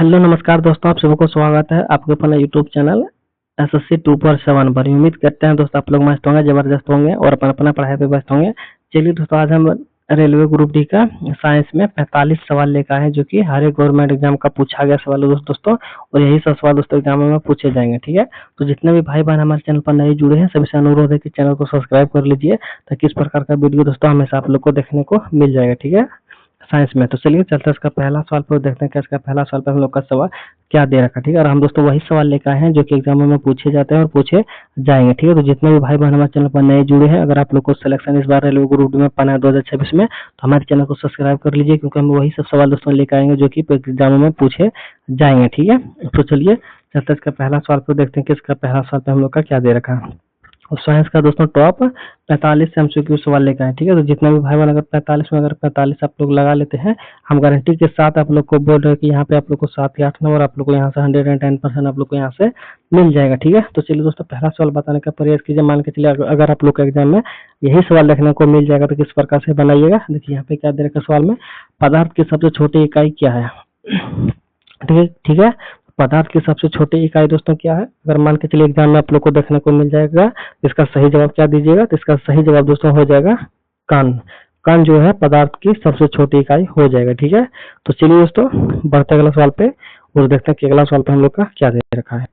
Hello नमस्कार दोस्तों, आप सभी को स्वागत है आपके अपना यूट्यूब चैनल एसएससी 2/7 पर। उम्मीद करते हैं दोस्तों आप लोग मस्त होंगे, जबरदस्त होंगे और अपना अपना पढ़ाई पे व्यस्त होंगे। चलिए दोस्तों, आज हम रेलवे ग्रुप डी का साइंस में 45 सवाल लेकर आए हैं, जो कि हर एक गवर्नमेंट एग्जाम का पूछा गया सवाल है दोस्तों। और यही सब सवाल दोस्तों एग्जाम में पूछे जाएंगे, ठीक है। तो जितने भी भाई बहन हमारे चैनल पर नए जुड़े हैं, सभी से अनुरोध है कि चैनल को सब्सक्राइब कर लीजिए, ताकि इस प्रकार का वीडियो दोस्तों हमेशा आप लोग को देखने को मिल जाएगा, ठीक है, साइंस में। तो चलिए चलते हैं इसका पहला सवाल पर, देखते हैं कि इसका पहला सवाल पर हम लोग का सवाल क्या दे रखा है, ठीक है। और हम दोस्तों वही सवाल लेकर आए हैं जो कि एग्जाम में पूछे जाते हैं और पूछे जाएंगे, ठीक है। तो जितने भी भाई बहन हमारे चैनल पर नए जुड़े हैं, अगर आप लोग को सिलेक्शन इस बार रेलवे ग्रुप डी में पाना है 2026 में, तो हमारे चैनल को सब्सक्राइब कर लीजिए, क्योंकि हम वही सब सवाल दोस्तों लेकर आएंगे जो कि एग्जाम में पूछे जाएंगे, ठीक है। तो चलिए चलते इसका पहला सवाल पर, देखते हैं कि इसका पहला सवाल पर हम लोग का क्या दे रखा है। और साइंस का दोस्तों टॉप 45 एमसीक्यू सवाल लेकर आए, ठीक है। तो जितना भी भाई बहन अगर 45 में अगर 45 आप लोग लगा लेते हैं, हम गारंटी के साथ आप लोग को बोल रहे हैं कि यहाँ पे आप लोग को 7 या 8 नंबर आप लोग को यहाँ से 110% आप लोग को यहाँ से मिल जाएगा, ठीक है। तो चलिए दोस्तों पहला सवाल बताने का प्रयास कीजिए। मान के चलिए अगर आप लोग के एग्जाम में यही सवाल देखने को मिल जाएगा, तो किस प्रकार से बनाइएगा। देखिए यहाँ पे क्या दे रखा सवाल में, पदार्थ की सबसे छोटी इकाई क्या है, ठीक है। पदार्थ की सबसे छोटी इकाई दोस्तों क्या है, अगर मान के चलिए एग्जाम में आप लोग को देखने को मिल जाएगा, इसका सही जवाब क्या दीजिएगा। तो इसका सही जवाब दोस्तों हो जाएगा कण। कण जो है पदार्थ की सबसे छोटी इकाई हो जाएगा, ठीक है। तो चलिए दोस्तों बढ़ते अगला सवाल पे और देखते हैं कि अगला सवाल पे हम लोग का क्या दे रखा है।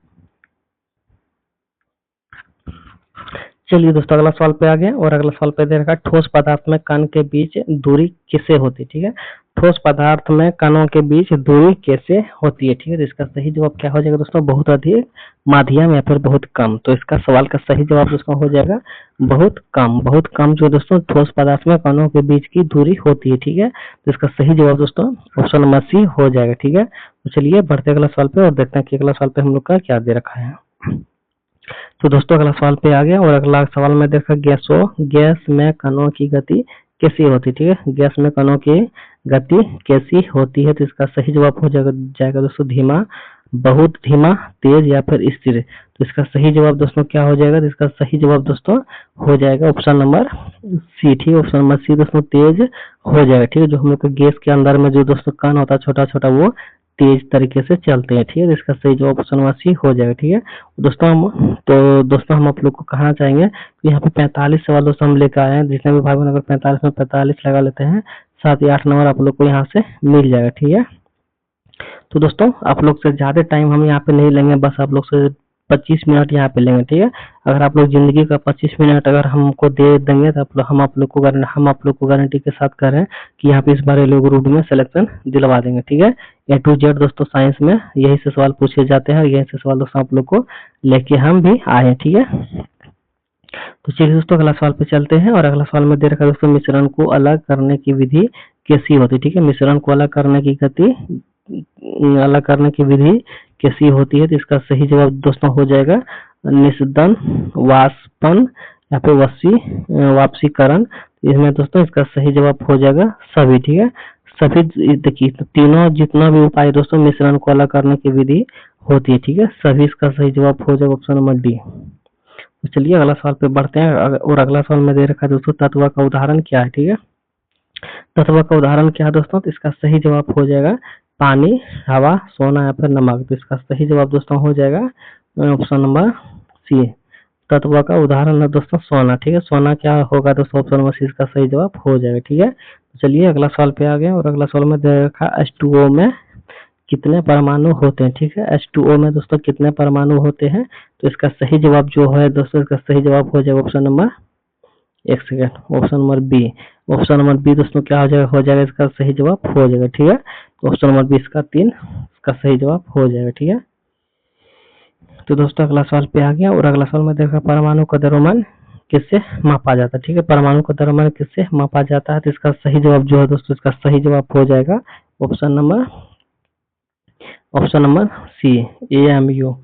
चलिए दोस्तों अगला सवाल पे आ गए और अगला सवाल पे दे रखा है, ठोस पदार्थ में कण के बीच दूरी किससे होती है, ठीक है। ठोस पदार्थ में कणों के बीच दूरी कैसे होती है, ठीक है। तो इसका सही जवाब क्या हो जाएगा दोस्तों, बहुत अधिक, माध्यम या फिर बहुत कम। तो इसका सवाल का सही जवाब दोस्तों हो जाएगा बहुत कम। बहुत कम जो दोस्तों ठोस पदार्थ में कणों के बीच की दूरी होती है, ठीक है। तो इसका सही जवाब दोस्तों ऑप्शन नंबर सी हो जाएगा, ठीक है। तो चलिए बढ़ते अगला सवाल पे और देखते हैं कि अगला सवाल पे हम लोग का क्या दे रखा है। तो दोस्तों अगला सवाल पे आ गया और अगला सवाल में देखा, गैस में कणों की गति कैसी होती है, ठीक है। गैस में कणों की गति कैसी होती है। तो इसका सही जवाब हो जाएगा दोस्तों धीमा, बहुत धीमा, तेज या फिर स्थिर। तो इसका सही जवाब दोस्तों क्या हो जाएगा। तो इसका सही जवाब दोस्तों हो जाएगा ऑप्शन नंबर सी, ठीक है। ऑप्शन नंबर सी दोस्तों तेज हो जाएगा, ठीक है। जो हम लोग के गैस के अंदर में जो दोस्तों कण होता है छोटा छोटा, वो तेज तरीके से चलते हैं, ठीक है। इसका सही जवाब ऑप्शन नंबर सी हो जाएगा, ठीक है। दोस्तों हम आप लोग को कहना चाहेंगे कि यहाँ पे 45 सवाल दोस्तों हम लेकर आए हैं। जितने भी भाई बहन अगर 45 में 45 लगा लेते हैं, 7 या 8 नंबर आप लोग को यहाँ से मिल जाएगा, ठीक है। तो दोस्तों आप लोग से ज्यादा टाइम हम यहाँ पे नहीं लेंगे, बस आप लोग से 25 मिनट यहाँ पे लेंगे, ठीक है। अगर आप लोग जिंदगी का 25 मिनट अगर हमको दे देंगे, तो हम आप लोग को गारंटी के साथ कह रहे हैं कि यहाँ पे इस बार रेलवे ग्रुप में सिलेक्शन दिलवा देंगे, ठीक है। A to Z दोस्तों साइंस में यही से सवाल पूछे जाते हैं और यही से सवाल दोस्तों आप लोग को लेके हम भी आए हैं, ठीक है। तो चलिए दोस्तों अगला सवाल पे चलते हैं और अगला सवाल में दे रखा है दोस्तों, मिश्रण को अलग करने की विधि कैसी होती है, ठीक है। मिश्रण को अलग करने की विधि कैसी होती है। तो इसका सही जवाब दोस्तों हो जाएगा निस्दन, वाष्पन या फिर वाष्पीकरण। इसमें दोस्तों इसका सही जवाब हो जाएगा सभी, ठीक है। सभी देखिए तीनों जितना भी उपाय दोस्तों मिश्रण को अलग करने की विधि होती है, ठीक है। सभी इसका सही जवाब हो जाएगा ऑप्शन नंबर डी। तो चलिए अगला सवाल पे बढ़ते हैं और अगला सवाल में दे रखा है दोस्तों, तत्व का उदाहरण क्या है, ठीक है। तत्व का उदाहरण क्या है दोस्तों। तो इसका सही जवाब हो जाएगा पानी, हवा, सोना या फिर नमक। तो इसका सही जवाब दोस्तों हो जाएगा ऑप्शन नंबर सी। तत्व का उदाहरण है दोस्तों सोना, ठीक है। सोना क्या होगा दोस्तों, ऑप्शन नंबर सी इसका सही जवाब हो जाएगा, ठीक है। तो चलिए अगला सवाल पे आ गए और अगला सवाल में दे रखा H2O में कितने परमाणु होते हैं, ठीक है। H2O में दोस्तों कितने परमाणु होते हैं। तो इसका सही जवाब जो है दोस्तों, इसका सही जवाब हो जाएगा ऑप्शन नंबर, एक second, option number B. Option number B दोस्तों क्या हो जाएगा इसका सही जवाब हो जाएगा, ठीक है। ऑप्शन नंबर बी इसका 3 इसका सही जवाब हो जाएगा, ठीक है। तो दोस्तों अगला सवाल पे आ गया और अगला सवाल में देखा, परमाणु का द्रव्यमान किससे मापा जाता है, ठीक है। परमाणु का द्रव्यमान किससे मापा जाता है। तो इसका सही जवाब जो है दोस्तों, इसका सही जवाब हो जाएगा option number C, AMU।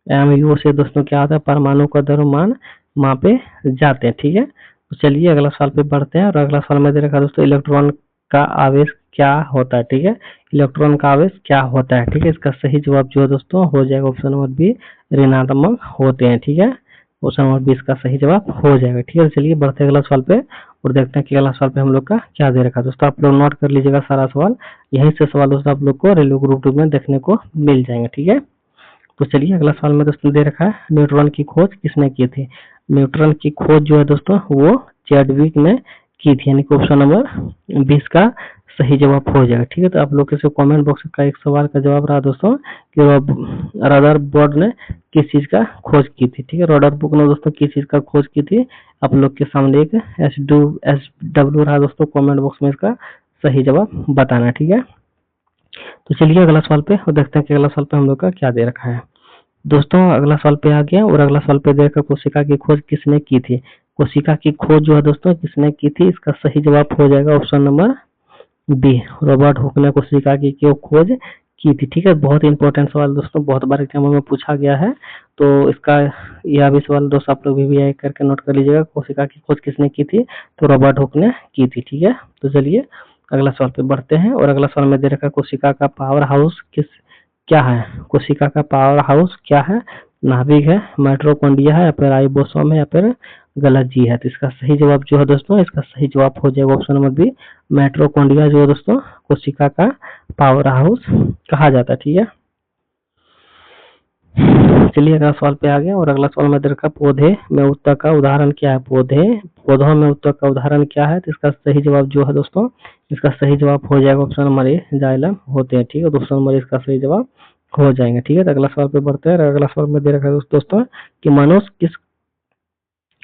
AMU से दोस्तों क्या होता है, परमाणु का द्रव्यमान मापे जाते हैं, ठीक है। तो चलिए अगला सवाल पे बढ़ते हैं और अगला सवाल में दे रखा दोस्तों, इलेक्ट्रॉन का आवेश क्या होता है, ठीक है। इलेक्ट्रॉन का आवेश क्या होता है, ठीक है। इसका सही जवाब जो है दोस्तों हो जाएगा ऑप्शन नंबर बी, ऋणात्मक होते हैं, ठीक है। ऑप्शन नंबर 20 का सही जवाब हो जाएगा। ठीक है, चलिए बढ़ते हैं अगला सवाल पे और देखते हैं कि अगला सवाल पे हम लोग का क्या दे रखा है। दोस्तों आप लोग नोट कर लीजिएगा सारा सवाल, यहीं से सवाल दोस्तों आप लोग को रेलवे ग्रुप 2 में देखने को मिल जाएंगे। ठीक है, तो चलिए अगला सवाल में दोस्तों दे रखा है, न्यूट्रॉन की खोज किसने की थी। न्यूट्रॉन की खोज जो है दोस्तों वो चैडविक ने की थी, यानी कि ऑप्शन नंबर 20 का सही जवाब हो जाएगा। ठीक है, तो आप लोग किसी कमेंट बॉक्स का एक सवाल का जवाब रहा दोस्तों कि रदरबर्ड ने किस चीज का खोज की थी। ठीक है, रदरबर्ड ने दोस्तों किस चीज का खोज की थी, आप लोग के सामने एक SW रहा दोस्तों, कमेंट बॉक्स में इसका सही जवाब बताना। ठीक है, तो चलिए अगला सवाल पे और देखते हैं कि अगला सवाल पे हम लोग का क्या दे रखा है। दोस्तों अगला सवाल पे आ गया और अगला सवाल पे देखकर कोशिका की खोज किसने की थी। कोशिका की खोज जो है दोस्तों किसने की थी, इसका सही जवाब हो जाएगा option number B, Robert Hooke ने कोशिका की खोज की थी। ठीक है, बहुत इंपॉर्टेंट सवाल दोस्तों, बहुत बार एग्जाम में पूछा गया है, तो इसका यह भी सवाल दोस्तों आप लोग भी करके नोट कर लीजिएगा, कोशिका की खोज किसने की थी, तो रॉबर्ट हुक ने की थी। ठीक है, तो चलिए अगला सवाल पे बढ़ते हैं और अगला सवाल में दे रखा कोशिका का पावर हाउस क्या है। कोशिका का पावर हाउस क्या है, नाभिक है, माइटोकॉन्ड्रिया है, या फिर राइबोसोम है, या फिर गलत जी है। तो इसका सही जवाब जो है दोस्तों, इसका सही जवाब हो जाएगा ऑप्शन नंबर बी, माइटोकॉन्ड्रिया जो है दोस्तों कोशिका का पावर हाउस कहा जाता है। ठीक है, चलिए अगला सवाल पे आ गया और अगला सवाल में दे रखा पौधे में उत्तक का उदाहरण क्या है। पौधों में उत्तक का उदाहरण क्या है, तो इसका सही जवाब जो है दोस्तों, इसका सही जवाब हो जाएगा ऑप्शन नंबर ए, जाइलम होते हैं। ठीक है, ऑप्शन नंबर इसका सही जवाब हो जाएंगे। ठीक है, तो अगला सवाल पे बढ़ते हैं। अगला सवाल में दे रखा है दोस्तों कि मनुष्य किस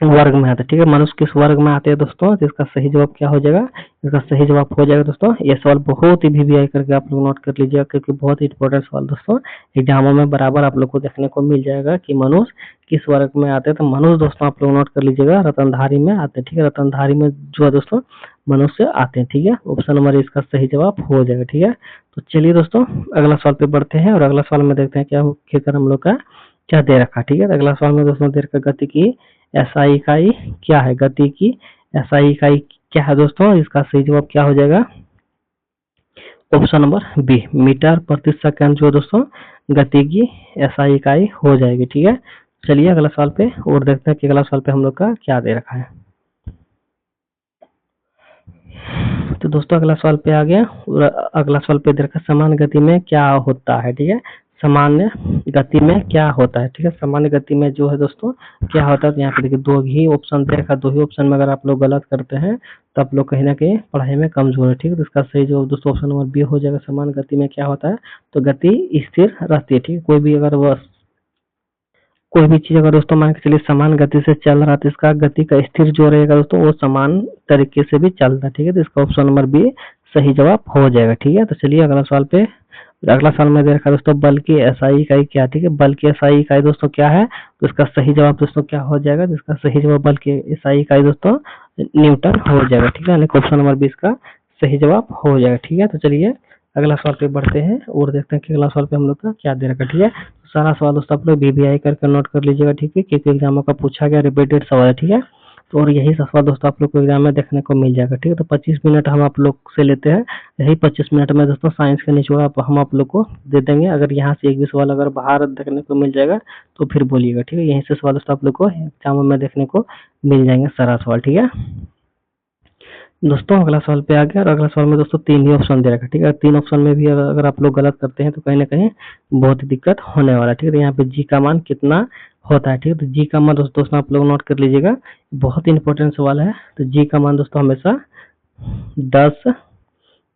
वर्ग में आता है। ठीक है, मनुष्य किस वर्ग में आते हैं दोस्तों, तो इसका सही जवाब क्या हो जाएगा, इसका सही जवाब हो जाएगा दोस्तों, ये सवाल बहुत ही VVI करके आप लोग नोट कर लीजिएगा, क्योंकि बहुत ही इंपॉर्टेंट सवाल दोस्तों एग्जामों में बराबर आप लोग को देखने को मिल जाएगा कि मनुष्य किस वर्ग में आते हैं। तो मनुष्य दोस्तों आप लोग नोट कर लीजिएगा रतनधारी में आते हैं। ठीक है, रतनधारी में जो है दोस्तों मनुष्य आते हैं। ठीक है, ऑप्शन नंबर इसका सही जवाब हो जाएगा। ठीक है, तो चलिए दोस्तों अगला सवाल पे बढ़ते हैं और अगला सवाल में देखते हैं क्या आखिरकार हम लोग का क्या दे रखा। ठीक है, तो अगला सवाल में दोस्तों दे रखा गति की SI इकाई क्या है। गति की SI इकाई क्या है दोस्तों, इसका सही जवाब क्या हो जाएगा, ऑप्शन नंबर बी, मीटर प्रति सेकंड जो दोस्तों गति की SI इकाई हो जाएगी। ठीक है, चलिए अगला सवाल पे और देखते हैं कि अगला सवाल पे हम लोग का क्या दे रखा है। तो दोस्तों अगला सवाल पे आ गया और अगला सवाल पे दे रखा सामान्य गति में क्या होता है। ठीक है, सामान्य गति में क्या होता है। ठीक है, सामान्य गति में जो है दोस्तों क्या होता है, तो यहाँ पे देखिए दो ही ऑप्शन दे रखा, दो ही ऑप्शन में अगर आप लोग गलत करते हैं तो आप लोग कहीं ना कहीं पढ़ाई में कमजोर है। ठीक है, तो इसका सही जवाब दोस्तों ऑप्शन नंबर बी हो जाएगा, सामान्य गति में क्या होता है, तो गति स्थिर रहती है। ठीक है, कोई भी चीज अगर दोस्तों मान के चलिए समान गति से चल रहा है तो इसका गति का स्थिर जो रहेगा दोस्तों वो समान तरीके से भी चलता है। ठीक है, तो इसका ऑप्शन नंबर बी सही जवाब हो जाएगा। ठीक है, तो चलिए अगला सवाल पे, अगला सवाल में दे रखा है दोस्तों बल की SI इकाई क्या। ठीक है, बल की SI इकाई दोस्तों क्या है, तो इसका सही जवाब दोस्तों क्या हो जाएगा, तो इसका सही जवाब बल की SI इकाई दोस्तों न्यूटन हो जाएगा। ठीक है, यानी ऑप्शन नंबर 20 का सही जवाब हो जाएगा। ठीक है, तो चलिए अगला सवाल पे बढ़ते हैं और देखते हैं कि अगला सवाल पे हम लोग का क्या दे रखा है। ठीक है, सारा सवाल दोस्तों आप लोग VVI करके नोट कर लीजिएगा। ठीक है, क्योंकि एग्जामों का पूछा गया रिपीटेड सवाल है। ठीक है, तो और यही सवाल दोस्तों आप लोग को एग्जाम में देखने को मिल जाएगा। ठीक है, तो 25 मिनट हम आप लोग से लेते हैं, यही 25 मिनट में दोस्तों साइंस के निचोड़ हम आप लोग को दे देंगे। अगर यहाँ से एक भी सवाल अगर बाहर देखने को मिल जाएगा तो फिर बोलिएगा। ठीक है, यहीं से सवाल दोस्तों आप लोग को एग्जाम में देखने को मिल जाएंगे सारा सवाल। ठीक है दोस्तों, अगला सवाल पे आ गया और अगला सवाल में दोस्तों 3 ही ऑप्शन दे रखा है। ठीक है, 3 ऑप्शन में भी अगर आप लोग गलत करते हैं तो कहीं ना कहीं बहुत ही दिक्कत होने वाला है। ठीक है, तो यहाँ पे जी का मान कितना होता है। ठीक है, तो जी का मान दोस्तों आप लोग नोट कर लीजिएगा, बहुत इंपॉर्टेंट सवाल है। तो जी का मान दोस्तों हमेशा 10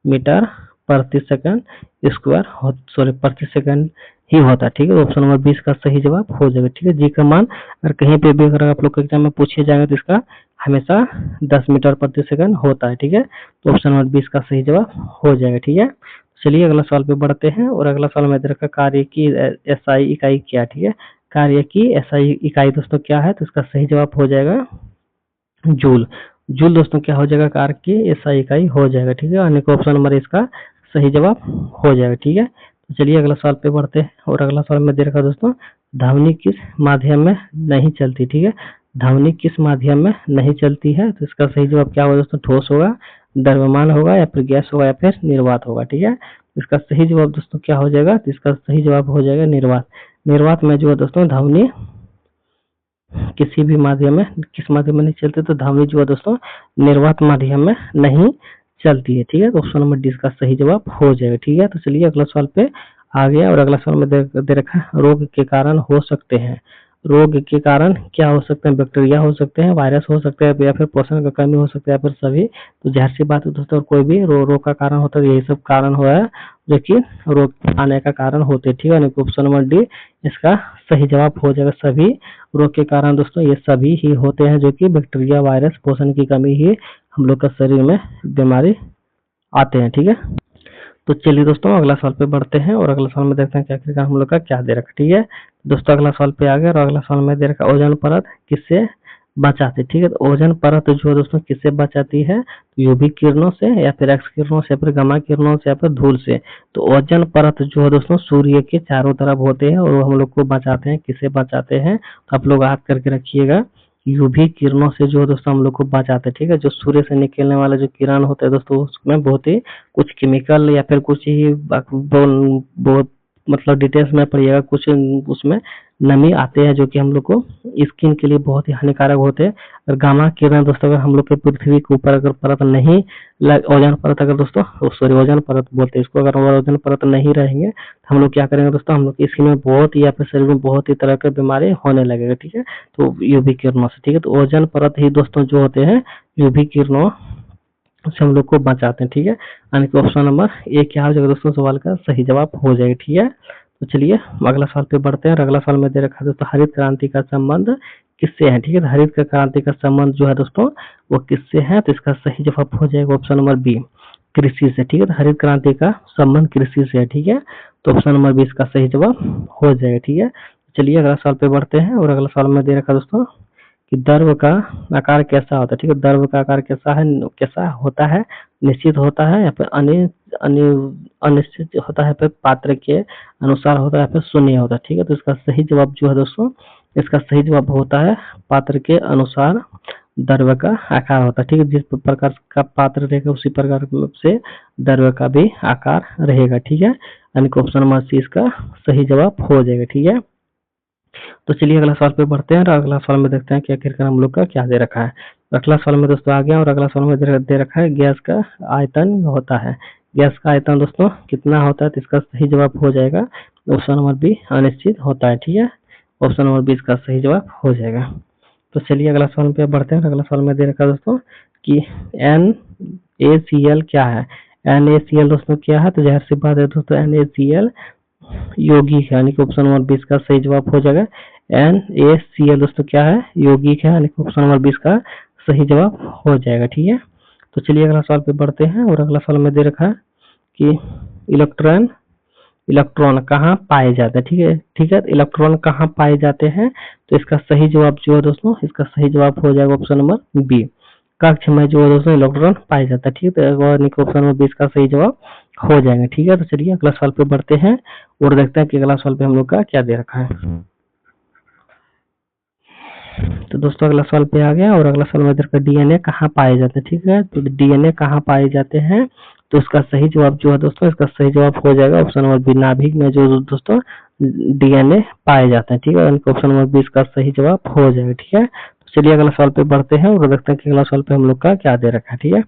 मीटर प्रति सेकंड स्क्वायर प्रति सेकंड ही होता है। ठीक है, ऑप्शन नंबर 20 का सही जवाब हो जाएगा। ठीक है, जी का मान अगर कहीं पे भी अगर आप लोग एग्जाम में पूछे जाएंगे तो इसका हमेशा 10 मीटर प्रति सेकंड होता है। ठीक है, तो ऑप्शन नंबर 20 का सही जवाब हो जाएगा। ठीक है, चलिए अगला सवाल पे बढ़ते हैं और अगला सवाल में दे रखा कार्य की SI इकाई क्या। ठीक है, कार्य की SI इकाई दोस्तों क्या है, तो इसका सही जवाब हो जाएगा जूल। जूल दोस्तों क्या हो जाएगा, कार्य की SI इकाई हो जाएगा। ठीक है, यानी कि ऑप्शन नंबर इसका सही जवाब हो जाएगा। ठीक है, तो चलिए अगला सवाल पे बढ़ते हैं और अगला सवाल में दे रखा दोस्तों ध्वनि किस माध्यम में नहीं चलती। ठीक है, ध्वनि किस माध्यम में नहीं चलती है, तो इसका सही जवाब क्या होगा दोस्तों, ठोस होगा, द्रव्यमान होगा, या फिर गैस होगा, या फिर निर्वात होगा। ठीक है, इसका सही जवाब दोस्तों क्या हो जाएगा, तो इसका सही जवाब हो जाएगा निर्वात। निर्वात में जो है दोस्तों ध्वनि किसी भी माध्यम में, किस माध्यम में नहीं चलते, तो धमनी जो है दोस्तों निर्वात माध्यम में नहीं चलती है। ठीक है, तो ऑप्शन नंबर डी इसका सही जवाब हो जाएगा। ठीक है, तो चलिए अगला सवाल पे आ गया, और अगला सवाल में दे रखा है रोग के कारण हो सकते हैं। रोग के कारण क्या हो सकते हैं? बैक्टीरिया हो सकते हैं, वायरस हो सकते हैं, या फिर पोषण का कमी हो सकता है, या फिर सभी। तो जाहिर सी बात है दोस्तों, कोई भी रोग का कारण होता है, यही सब कारण हुआ है जो कि रोग आने का कारण होते हैं। ठीक है, ऑप्शन नंबर डी इसका सही जवाब हो जाएगा। सभी रोग के कारण दोस्तों ये सभी ही होते हैं, जो कि बैक्टीरिया, वायरस, पोषण की कमी ही हम लोग का शरीर में बीमारी आते हैं। ठीक है, तो चलिए दोस्तों अगला सवाल पे बढ़ते हैं, और अगला सवाल में देखते हैं कि आखिरकार हम लोग का क्या दे रखा। ठीक है दोस्तों, अगला सवाल पे आ गया, और अगला सवाल में दे रखा ओजोन परत किससे बचाती। ठीक है, तो ओजोन परत जो है दोस्तों किससे बचाती है? यूवी किरणों से, या फिर एक्स किरणों से, या फिर गामा किरणों से, या फिर धूल से। तो ओजोन परत जो है दोस्तों सूर्य के चारों तरफ होते हैं, और वो हम लोग को बचाते हैं। किससे बचाते हैं? तो आप लोग याद करके रखिएगा, यूवी किरणों से जो है दोस्तों हम लोग को बचाते हैं। ठीक है, जो सूर्य से निकलने वाला जो किरण होता है दोस्तों, उसमें बहुत ही कुछ केमिकल या फिर कुछ ही बहुत मतलब डिटेल्स में पढ़िएगा, कुछ उसमें नमी आते हैं जो कि हम लोग को स्किन के लिए बहुत ही हानिकारक होते हैं। और गामा किरण दोस्तों अगर हम लोग के पृथ्वी के ऊपर अगर परत नहीं ओजोन परत, अगर दोस्तों सॉरी ओजोन परत बोलते हैं इसको, अगर ओजोन परत नहीं रहेंगे तो हम लोग क्या करेंगे दोस्तों, हम लोग की स्किन में बहुत ही या फिर शरीर में बहुत ही तरह के बीमारी होने लगेगा। ठीक है, तो यूवी किरणों से। ठीक है, तो ओजोन परत ही दोस्तों जो होते हैं यूवी किरणों से हम लोग को बचाते हैं। ठीक है, यानी कि ऑप्शन नंबर ए क्या हो जाएगा दोस्तों, सवाल का सही जवाब हो जाएगा। ठीक है, तो चलिए अगला सवाल पे बढ़ते हैं, और अगला सवाल में दे रखा है दोस्तों हरित क्रांति का संबंध किससे है। ठीक है, हरित क्रांति का संबंध जो है दोस्तों वो किससे है? तो इसका सही जवाब हो जाएगा ऑप्शन नंबर बी, कृषि से। ठीक है, तो हरित क्रांति का संबंध कृषि से है। ठीक है, तो ऑप्शन नंबर बी इसका सही जवाब हो जाएगा। ठीक है, चलिए अगला सवाल पे बढ़ते हैं, और अगला सवाल में दे रखा दोस्तों कि द्रव का आकार कैसा होता है। ठीक है, द्रव का आकार कैसा है, कैसा होता है? निश्चित होता है, या फिर अनिश्चित होता है, फिर पात्र के अनुसार होता है, फिर शून्य होता है। ठीक है, तो इसका सही जवाब जो है दोस्तों, इसका सही जवाब होता है पात्र के अनुसार द्रव का आकार होता है। ठीक है, जिस प्रकार का पात्र रहेगा उसी प्रकार से द्रव का भी आकार रहेगा। ठीक है, यानी कि ऑप्शन नंबर सी इसका सही जवाब हो जाएगा। ठीक है, तो चलिए अगला सवाल पे बढ़ते हैं, और अगला सवाल में देखते हैं कि आखिरकार हम लोग का क्या दे रखा है। अगला सवाल में दोस्तों आ गया, और अगला सवाल में दे रखा है गैस का आयतन होता है। गैस का आयतन दोस्तों कितना होता है? तो इसका सही जवाब हो जाएगा ऑप्शन नंबर बी, अनिश्चित होता है। ठीक है, ऑप्शन नंबर बी इसका सही जवाब हो जाएगा। तो चलिए अगला सवाल पे बढ़ते हैं, अगला सवाल में दे रखा है दोस्तों कि NaCl क्या है। NaCl दोस्तों क्या है? तो जाहिर सी बात है दोस्तों NaCl यौगिक है, यानी कि ऑप्शन नंबर 20 का सही जवाब हो जाएगा। NaCl दोस्तों क्या है? यौगिक है, यानी कि ऑप्शन नंबर 20 का सही जवाब हो जाएगा। ठीक है, तो चलिए अगला सवाल पे बढ़ते हैं, और अगला सवाल में दे रखा है कि इलेक्ट्रॉन कहाँ पाए जाते हैं। ठीक है, इलेक्ट्रॉन कहाँ पाए जाते हैं? तो इसका सही जवाब जो है दोस्तों, इसका सही जवाब हो जाएगा ऑप्शन नंबर बी, कक्ष में जो है दोस्तों इलेक्ट्रॉन पाए जाता है। ठीक है, तो ऑप्शन नंबर 20 का सही जवाब हो जाएगा। ठीक है, तो चलिए अगला सवाल पे बढ़ते हैं, और देखते हैं कि अगला सवाल पे हम लोग का क्या दे रखा है। तो दोस्तों अगला सवाल पे आ गया, और अगला सवाल में देखकर डीएनए कहाँ पाए जाते हैं। ठीक है, तो डीएनए कहाँ पाए जाते हैं? तो इसका सही जवाब जो है दोस्तों, इसका सही जवाब हो जाएगा ऑप्शन नंबर बी, नाभिक में जो दोस्तों डीएनए पाए जाते हैं। ठीक है, ऑप्शन नंबर 20 का सही जवाब हो जाएगा। ठीक है, तो चलिए अगला सवाल पे बढ़ते हैं, और देखते हैं कि अगला सवाल पे हम लोग का क्या दे रखा है। ठीक है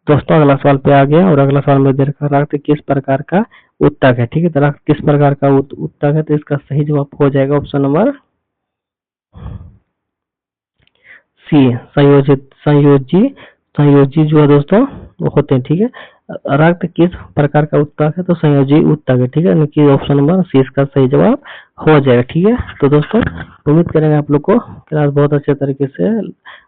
दोस्तों, अगला सवाल पे आ गया, और अगला सवाल में दे रखा है रक्त किस प्रकार का उत्तक है। ठीक है, तो रक्त किस प्रकार का उत्तक है? तो इसका सही जवाब हो जाएगा ऑप्शन नंबर सी, संयोजी जो है दोस्तों वो होते हैं। ठीक है, रक्त किस प्रकार का उत्तक है? तो संयोजी उत्तक है। ठीक है, कि ऑप्शन नंबर सी इसका सही जवाब हो जाएगा। ठीक है, तो दोस्तों उम्मीद करेंगे आप लोग को क्लास बहुत अच्छे तरीके से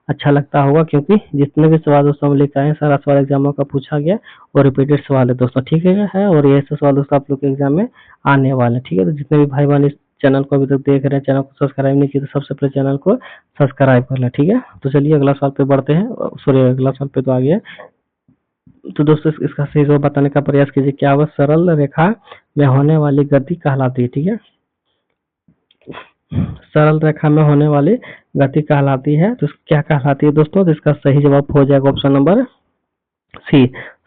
अच्छा लगता होगा, क्योंकि जितने भी सवाल दोस्तों हम लेकर आए सारा सवाल एग्जामों का पूछा गया, और रिपीटेड सवाल है दोस्तों। ठीक है, और ये सवाल दोस्तों आप लोग के एग्जाम में आने वाले। ठीक है, तो जितने भी भाई बहन इस चैनल को अभी तक देख रहे हैं, चैनल को सब्सक्राइब नहीं किया तो सबसे पहले चैनल को सब्सक्राइब कर लें। ठीक है, तो चलिए अगला सवाल पे बढ़ते हैं, सॉरी अगला सवाल पे तो आ गया। तो दोस्तों इसका सही जवाब बताने का प्रयास कीजिए, क्या वह सरल रेखा में होने वाली गति कहलाती है। ठीक है, सरल रेखा में होने वाली गति कहलाती है, तो क्या कहलाती है दोस्तों? तो इसका सही जवाब हो जाएगा ऑप्शन नंबर सी,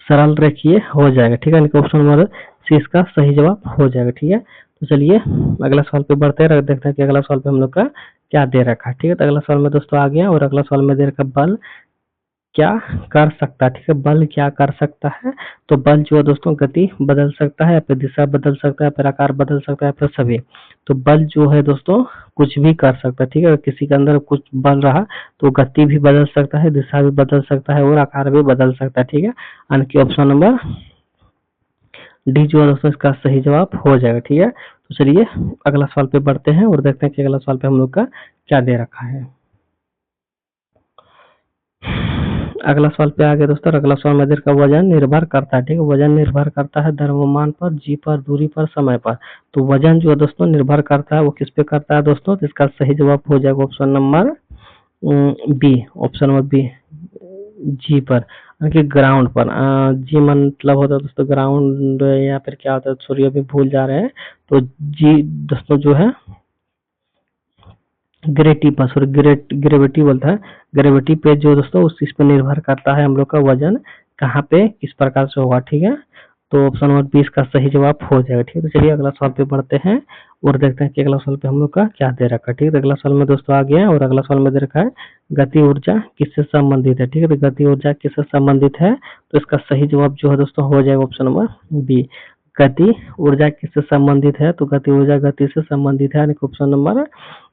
सरल रेखीय हो जाएगा। ठीक है, ऑप्शन नंबर सी इसका सही जवाब हो जाएगा। ठीक है, तो चलिए अगला सवाल पे बढ़ते हैं, देखते हैं कि अगला सवाल पे हम लोग का क्या दे रखा है। ठीक है, तो अगला सवाल में दोस्तों आ गया और अगला सवाल में दे रखा बल क्या कर सकता है। ठीक है, बल क्या कर सकता है, तो बल जो है दोस्तों गति बदल सकता है या फिर दिशा बदल सकता है, फिर आकार बदल सकता है, फिर सभी। तो बल जो है दोस्तों कुछ भी कर सकता है। ठीक है, किसी के अंदर कुछ बल रहा तो गति भी बदल सकता है, दिशा भी बदल सकता है और आकार भी बदल सकता है। ठीक है, यानी कि ऑप्शन नंबर डी जो है दोस्तों इसका सही जवाब हो जाएगा। ठीक है, तो चलिए अगला सवाल पे बढ़ते हैं और देखते हैं कि अगला सवाल पे हम लोग का क्या दे रखा है। अगला सवाल पे आ गया दोस्तों। अगला सवाल में का वजन निर्भर करता है। ठीक है, वजन निर्भर करता है द्रव्यमान पर, जी पर, दूरी पर, समय पर। तो वजन जो है दोस्तों निर्भर करता है, वो किस पे करता है दोस्तों, तो इसका सही जवाब हो जाएगा option number B. Option number B, जी पर, यानी कि ग्राउंड पर। जी मतलब होता है दोस्तों ग्राउंड, या फिर क्या होता है सॉरी अभी भूल जा रहे हैं। तो जी दोस्तों जो है ग्रेटी पर, सॉरी ग्रेविटी बोलता है, ग्रेविटी पे जो दोस्तों उस चीज पे निर्भर करता है हम लोग का वजन कहाँ पे किस प्रकार से होगा। ठीक है, तो ऑप्शन नंबर 20 का सही जवाब हो जाएगा। ठीक है, तो चलिए अगला सवाल पे बढ़ते हैं और देखते हैं कि अगला सवाल पे हम लोग का क्या दे रखा है। ठीक है, तो अगला सवाल में दोस्तों आ गया और अगला सवाल में दे रखा है गति ऊर्जा किससे संबंधित है। ठीक है, तो गति ऊर्जा किससे संबंधित है, तो इसका सही जवाब जो है दोस्तों हो जाएगा ऑप्शन नंबर बी। गति ऊर्जा किससे संबंधित है, तो गति ऊर्जा गति से संबंधित है, यानी कि ऑप्शन नंबर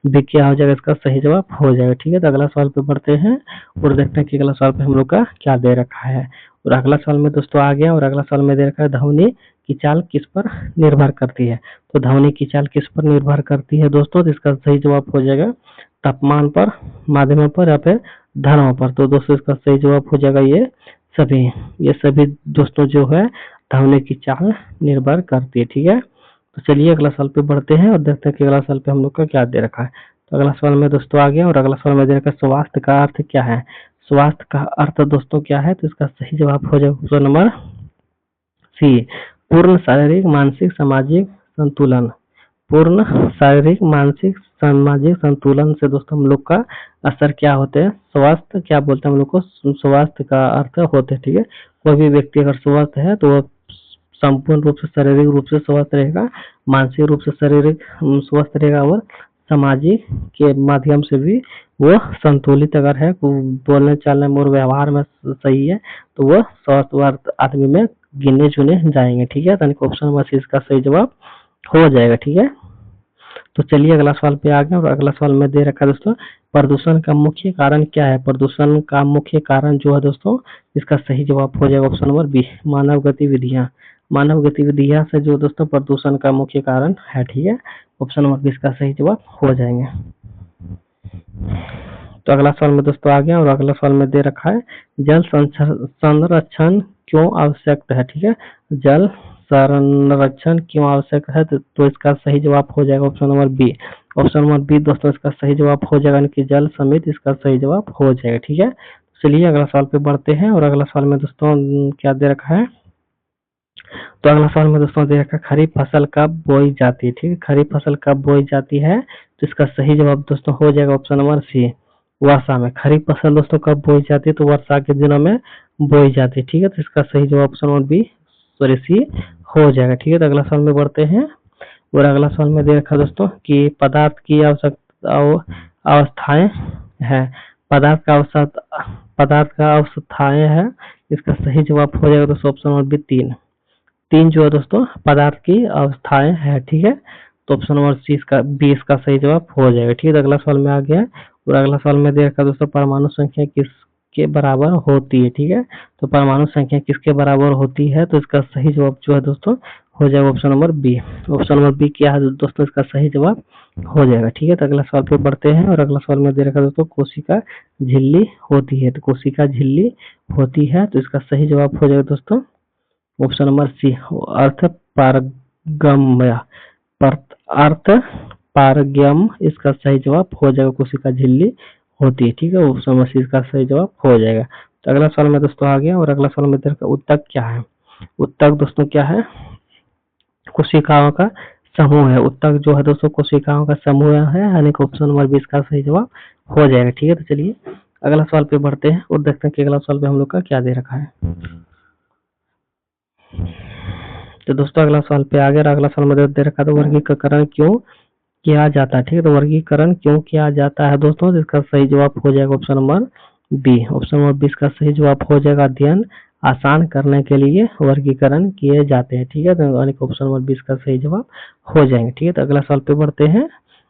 बी क्या हो जाएगा, इसका सही जवाब हो जाएगा। ठीक है, तो अगला सवाल पे बढ़ते हैं और देखते हैं कि अगला सवाल पे हम लोग का क्या दे रखा है। और अगला सवाल में दोस्तों आ गया और अगला सवाल में दे रखा है ध्वनि की चाल किस पर निर्भर करती है। तो ध्वनि की चाल किस पर निर्भर करती है दोस्तों, तो इसका सही जवाब हो जाएगा तापमान पर, माध्यम पर या फिर धर्म पर। तो दोस्तों इसका सही जवाब हो जाएगा ये सभी दोस्तों जो है ध्वनि की चाल निर्भर करती है। ठीक है, तो चलिए अगला सवाल पे बढ़ते हैं और देखते हैं कि अगला सवाल पे हम लोग का क्या दे रखा है। तो अगला सवाल में दोस्तों आ गया और अगला सवाल में दे रखा है स्वास्थ्य का अर्थ क्या है। स्वास्थ्य का अर्थ दोस्तों क्या है, तो इसका सही जवाब हो जाएगा ऑप्शन नंबर सी, पूर्ण शारीरिक मानसिक सामाजिक संतुलन। पूर्ण शारीरिक मानसिक सामाजिक संतुलन से दोस्तों हम लोग का असर क्या होते हैं, स्वास्थ्य क्या बोलते हैं हम लोग को, स्वास्थ्य का अर्थ होते हैं। ठीक है, कोई भी व्यक्ति अगर स्वस्थ है तो वो संपूर्ण रूप से शारीरिक रूप से स्वस्थ रहेगा, मानसिक रूप से शारीरिक स्वस्थ रहेगा और सामाजिक के माध्यम से भी वो संतुलित अगर है, बोलने चालने में और व्यवहार में सही है, तो वो स्वस्थ आदमी में गिने चुने जाएंगे। ठीक है, तो ऑप्शन नंबर सी इसका सही जवाब हो जाएगा। ठीक है, तो चलिए अगला सवाल पे आ गए और अगला सवाल में दे रखा है दोस्तों प्रदूषण का मुख्य कारण क्या है। प्रदूषण का मुख्य कारण जो है दोस्तों इसका सही जवाब हो जाएगा ऑप्शन नंबर बी, मानव गतिविधियां। मानव गतिविधियां से जो दोस्तों प्रदूषण का मुख्य कारण है। ठीक है, ऑप्शन नंबर बी इसका सही जवाब हो जाएंगे। तो अगला सवाल में दोस्तों आ गया और अगला सवाल में दे रखा है जल संरक्षण क्यों आवश्यक है। ठीक है, जल संरक्षण क्यों आवश्यक है, तो इसका सही जवाब हो जाएगा option number B. Option number B दोस्तों इसका सही जवाब हो जाएगा, यानी कि जल समेत इसका सही जवाब हो जाएगा। ठीक है, चलिए अगला सवाल पे बढ़ते हैं और अगला सवाल में दोस्तों क्या दे रखा है। तो अगला सवाल में दोस्तों दे रखा है खरीफ फसल कब बोई जाती है। ठीक है, खरीफ फसल कब बोई जाती है, तो इसका सही जवाब दोस्तों हो जाएगा ऑप्शन नंबर सी, वर्षा में। खरीफ फसल दोस्तों कब बोई जाती है, तो वर्षा के दिनों में बोई जाती है। ठीक है, तो इसका सही जवाब option number B sorry C हो जाएगा। ठीक है, तो अगला सवाल में बढ़ते हैं और अगला सवाल में दे रखा दोस्तों कि पदार्थ की आवश्यकता अवस्थाएं है। पदार्थ का अवस्थाएं है, इसका सही जवाब हो जाएगा दोस्तों ऑप्शन नंबर बी तीन जो है दोस्तों पदार्थ की अवस्थाएं है। ठीक है, तो ऑप्शन नंबर सी इसका बी इसका सही जवाब हो जाएगा। ठीक है, तो अगला सवाल में आ गया और अगला सवाल में दे रखा दोस्तों परमाणु संख्या किसके बराबर होती है। ठीक है, तो परमाणु संख्या किसके बराबर होती है, तो इसका सही जवाब जो है दोस्तों हो जाएगा option number B. Option number B क्या है दोस्तों, इसका सही जवाब हो जाएगा। ठीक है, तो अगला सवाल पे बढ़ते हैं और अगला सवाल में दे रखा दोस्तों कोशिका झिल्ली होती है। तो कोशिका झिल्ली होती है, तो इसका सही जवाब हो जाएगा दोस्तों ऑप्शन नंबर सी, अर्थ पारगम्य। अर्थ पारगम्य इसका सही जवाब हो जाएगा, कोशिका झिल्ली होती है। ठीक है, ऑप्शन नंबर सी इसका सही जवाब हो जाएगा। तो अगला सवाल में दोस्तों आ गया और अगला सवाल में देखा उत्तक क्या है। उत्तक दोस्तों क्या है, कोशिकाओं का समूह है। उत्तक जो है दोस्तों कोशिकाओं का समूह है, यानी कि ऑप्शन नंबर बी इसका सही जवाब हो जाएगा। ठीक है, तो चलिए अगला सवाल पे बढ़ते हैं और देखते हैं कि अगला सवाल पे हम लोग का क्या दे रखा है। तो दोस्तों अगला सवाल पे आ गया, अगला सवाल में दे रखा था वर्गीकरण क्यों किया जाता है, ठीक है। तो वर्गीकरण क्यों किया जाता है दोस्तों, तो इसका सही जवाब हो जाएगा option number B. Option number B इसका सही जवाब हो जाएगा, अध्ययन आसान करने के लिए वर्गीकरण किए जाते हैं, ठीक है। तो यानी कि ऑप्शन नंबर बी इसका सही जवाब हो जाएंगे, ठीक है। तो अगला सवाल पे बढ़ते हैं,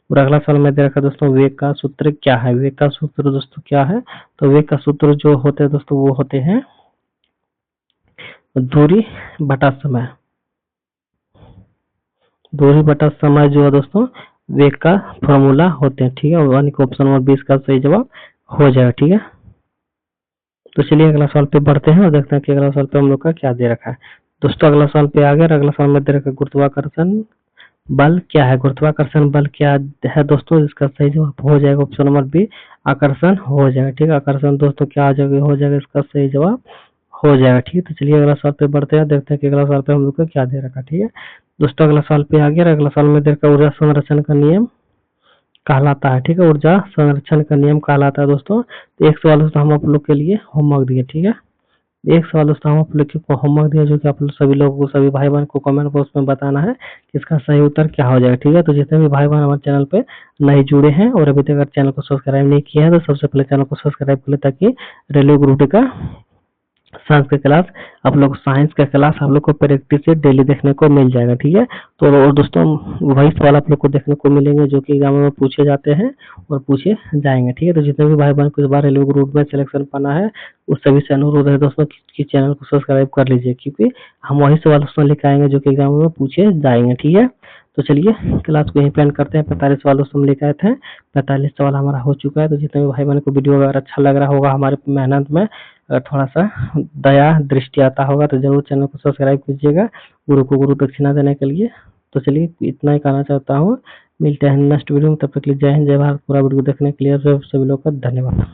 और अगला सवाल में दे रखा है दोस्तों, वेग का सूत्र क्या है। वेग का सूत्र दोस्तों क्या है, तो वेग का सूत्र जो होते हैं दोस्तों वो होते हैं दूरी बटा समय। दूरी बटा समय जो है दोस्तों वेग का फॉर्मूला होते हैं, ठीक है। यानी कि ऑप्शन नंबर बी इसका सही जवाब हो जाएगा, ठीक है। तो चलिए अगला सवाल पे बढ़ते हैं और देखते हैं कि अगला सवाल पे हम लोग का क्या दे रखा है। दोस्तों अगला सवाल पे आ गया, अगला सवाल में दे रखा है गुरुत्वाकर्षण बल क्या है। गुरुत्वाकर्षण बल क्या है दोस्तों, इसका सही जवाब हो जाएगा ऑप्शन नंबर बी, आकर्षण हो जाएगा, ठीक है। आकर्षण दोस्तों क्या हो जाएगा इसका सही जवाब हो जाएगा, ठीक है। तो चलिए अगला सवाल पे बढ़ते हैं, देखते हैं कि अगला सवाल पे हम लोग को क्या दे रखा है, ठीक है। दोस्तों अगला सवाल पे आ गया, अगला सवाल में दे रखा ऊर्जा संरक्षण का नियम कहलाता है, ठीक है। ऊर्जा संरक्षण का नियम कहलाता है दोस्तों। तो एक सवाल दोस्तों हम आप लोग के लिए होमवर्क दिए, ठीक है। एक सवाल दोस्तों हम आप लोग को होमवर्क दिया, जो कि आप लोग सभी लोगों को, सभी भाई बहन को कमेंट बॉक्स में बताना है कि इसका सही उत्तर क्या हो जाएगा, ठीक है। तो जितने भी भाई बहन हमारे चैनल पे नए जुड़े हैं और अभी तक अगर चैनल को सब्सक्राइब नहीं किया है, तो सबसे पहले चैनल को सब्सक्राइब कर ले, ताकि रेलवे ग्रुप डी का साइंस का क्लास आप लोग, साइंस का क्लास आप लोग को प्रैक्टिस से डेली देखने को मिल जाएगा, ठीक है। तो और दोस्तों वही सवाल आप लोग को देखने को मिलेंगे जो कि एग्जाम में पूछे जाते हैं और पूछे जाएंगे, ठीक है। तो जितने भी भाई बहन को इस बार रेलवे ग्रुप में सिलेक्शन पाना है, उस सभी से अनुरोध है दोस्तों कि चैनल को सब्सक्राइब कर लीजिए, क्योंकि हम वही सवाल दोस्तों लेकर आएंगे जो कि एग्जाम में पूछे जाएंगे, ठीक है। तो चलिए क्लास को यहीं पे एंड करते हैं। 45 सवाल दोस्तों हम लेकर आए थे, 45 सवाल हमारा हो चुका है। तो जितने भी भाई बहन को वीडियो अगर अच्छा लग रहा होगा, हमारे मेहनत में अगर थोड़ा सा दया दृष्टि आता होगा, तो जरूर चैनल को सब्सक्राइब कीजिएगा गुरु को गुरु दक्षिणा देने के लिए। तो चलिए इतना ही कहना चाहता हूँ, मिलते हैं नेक्स्ट वीडियो में, तब तक के लिए जय हिंद जय भारत। पूरा वीडियो देखने के लिए सभी लोग का धन्यवाद।